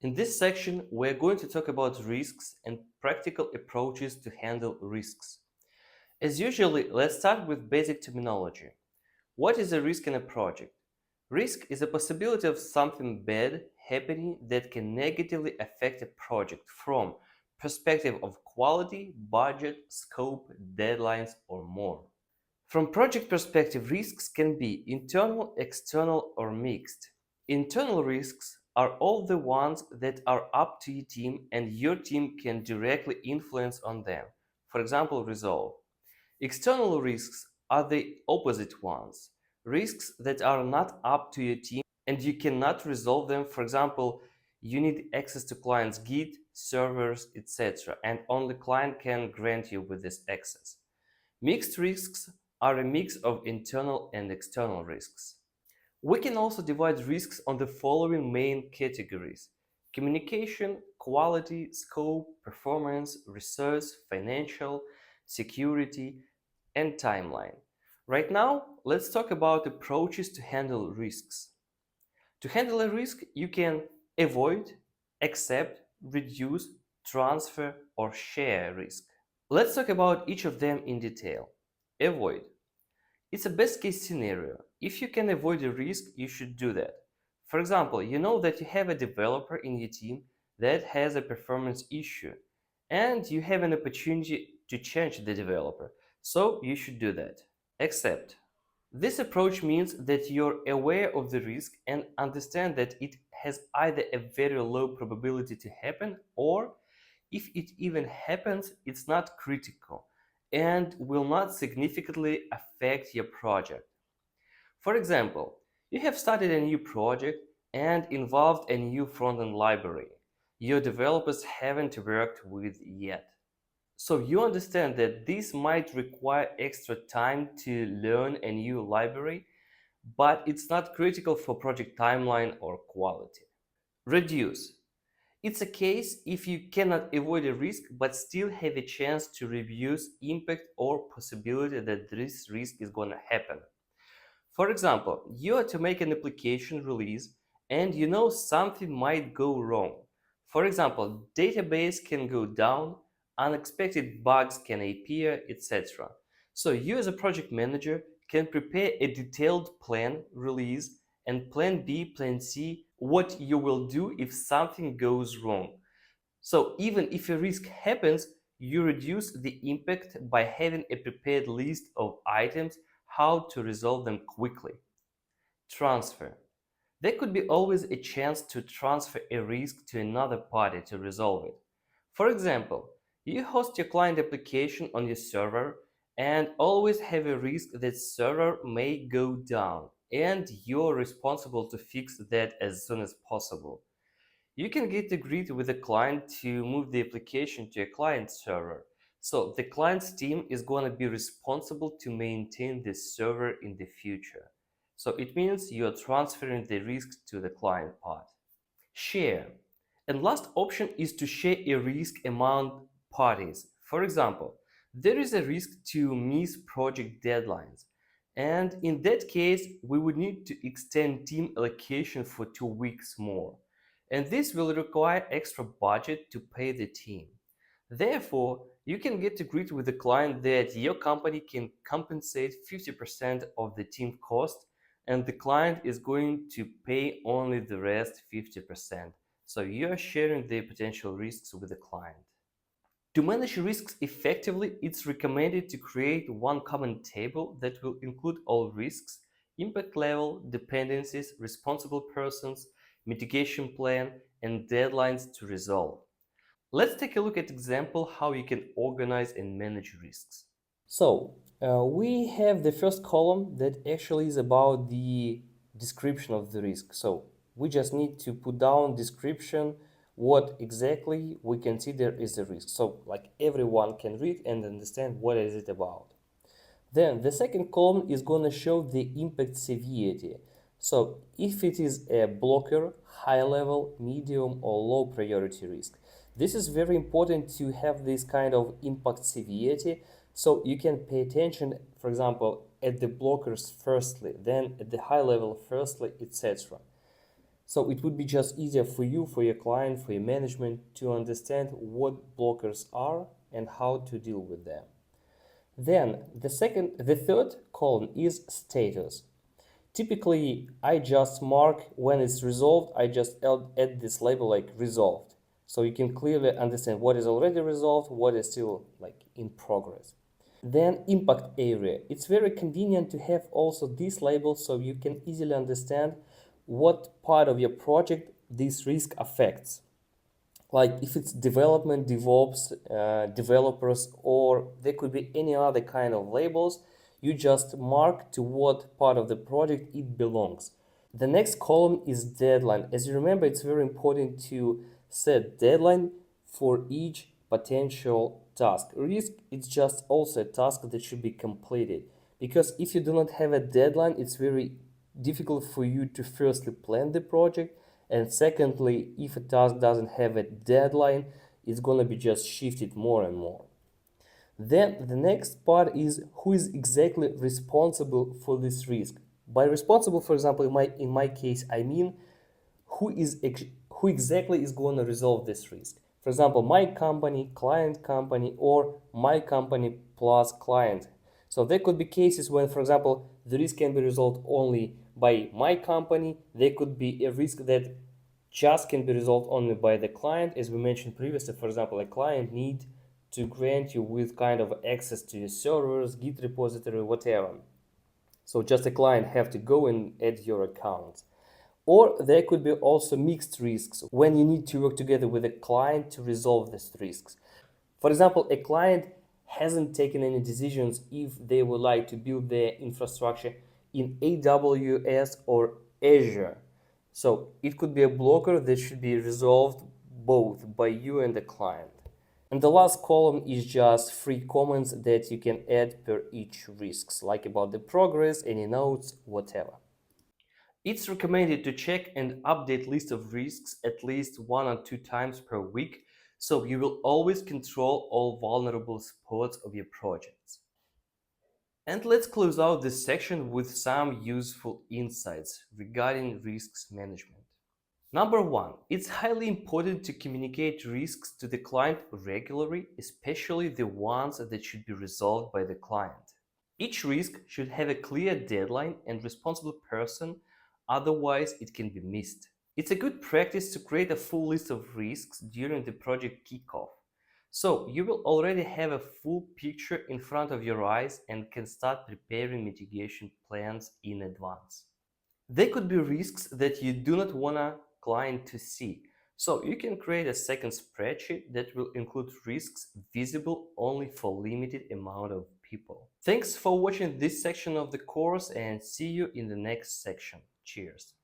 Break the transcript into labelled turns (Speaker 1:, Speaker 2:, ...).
Speaker 1: In this section, we're going to talk about risks and practical approaches to handle risks. As usually, let's start with basic terminology. What is a risk in a project? Risk is a possibility of something bad happening that can negatively affect a project from perspective of quality, budget, scope, deadlines, or more. From project perspective, risks can be internal, external, or mixed. Internal risks are all the ones that are up to your team and your team can directly influence on them. For example, resolve. External risks are the opposite ones. Risks that are not up to your team and you cannot resolve them. For example, you need access to clients' Git, servers, etc. and only client can grant you with this access. Mixed risks are a mix of internal and external risks. We can also divide risks on the following main categories: communication, quality, scope, performance, research, financial, security, and timeline. Right now, let's talk about approaches to handle risks. To handle a risk, you can avoid, accept, reduce, transfer, or share risk. Let's talk about each of them in detail. Avoid. It's a best case scenario. If you can avoid a risk, you should do that. For example, you know that you have a developer in your team that has a performance issue and you have an opportunity to change the developer. So you should do that. Accept. This approach means that you're aware of the risk and understand that it has either a very low probability to happen or if it even happens, it's not critical and will not significantly affect your project. For example, you have started a new project and involved a new front-end library your developers haven't worked with yet. So you understand that this might require extra time to learn a new library, but it's not critical for project timeline or quality. Reduce. It's a case if you cannot avoid a risk but still have a chance to reduce impact or possibility that this risk is going to happen. For example, you are to make an application release and you know something might go wrong. For example, database can go down, unexpected bugs can appear, etc. So you as a project manager can prepare a detailed plan release and plan B, plan C, what you will do if something goes wrong. So even if a risk happens, you reduce the impact by having a prepared list of items how to resolve them quickly. Transfer. There could be always a chance to transfer a risk to another party to resolve it. For example, you host your client application on your server and always have a risk that server may go down and you're responsible to fix that as soon as possible. You can get agreed with the client to move the application to a client server. So the client's team is going to be responsible to maintain this server in the future. So it means you are transferring the risk to the client part. Share. And last option is to share a risk among parties. For example, there is a risk to miss project deadlines. And in that case, we would need to extend team allocation for 2 weeks more. And this will require extra budget to pay the team. Therefore, you can get agreed with the client that your company can compensate 50% of the team cost and the client is going to pay only the rest 50%. So you are sharing the potential risks with the client. To manage risks effectively, it's recommended to create one common table that will include all risks, impact level, dependencies, responsible persons, mitigation plan, and deadlines to resolve. Let's take a look at example how you can organize and manage risks. So we have the first column that actually is about the description of the risk. So we just need to put down description what exactly we consider is a risk. So like everyone can read and understand what is it about. Then the second column is going to show the impact severity. So if it is a blocker, high level, medium or low priority risk. This is very important to have this kind of impact severity so you can pay attention, for example, at the blockers firstly, then at the high level firstly, etc. So it would be just easier for you, for your client, for your management to understand what blockers are and how to deal with them. Then the third column is status. Typically, I just mark when it's resolved, I just add this label like resolved. So you can clearly understand what is already resolved, what is still like in progress. Then impact area. It's very convenient to have also this label so you can easily understand what part of your project this risk affects. Like if it's development, DevOps, developers, or there could be any other kind of labels, you just mark to what part of the project it belongs. The next column is deadline. As you remember, it's very important to set deadline for each potential task. Risk is just also a task that should be completed. Because if you do not have a deadline, it's very difficult for you to firstly plan the project, and secondly, if a task doesn't have a deadline, it's gonna be just shifted more and more. Then the next part is who is exactly responsible for this risk. By responsible, for example, in my case, I mean who exactly is going to resolve this risk. For example, my company, client company, or my company plus client. So there could be cases when, for example, the risk can be resolved only by my company. There could be a risk that just can be resolved only by the client. As we mentioned previously, for example, a client need to grant you with kind of access to your servers, Git repository, whatever. So just a client have to go and add your account. Or there could be also mixed risks when you need to work together with a client to resolve these risks. For example, a client hasn't taken any decisions if they would like to build their infrastructure in AWS or Azure. So it could be a blocker that should be resolved both by you and the client. And the last column is just free comments that you can add per each risks, like about the progress, any notes, whatever. It's recommended to check and update list of risks at least 1 or 2 times per week, so you will always control all vulnerable spots of your projects. And let's close out this section with some useful insights regarding risks management. Number one, it's highly important to communicate risks to the client regularly, especially the ones that should be resolved by the client. Each risk should have a clear deadline and responsible person, otherwise it can be missed. It's a good practice to create a full list of risks during the project kickoff. So you will already have a full picture in front of your eyes and can start preparing mitigation plans in advance. There could be risks that you do not want a client to see. So you can create a second spreadsheet that will include risks visible only for limited amount of people. Thanks for watching this section of the course and see you in the next section. Cheers.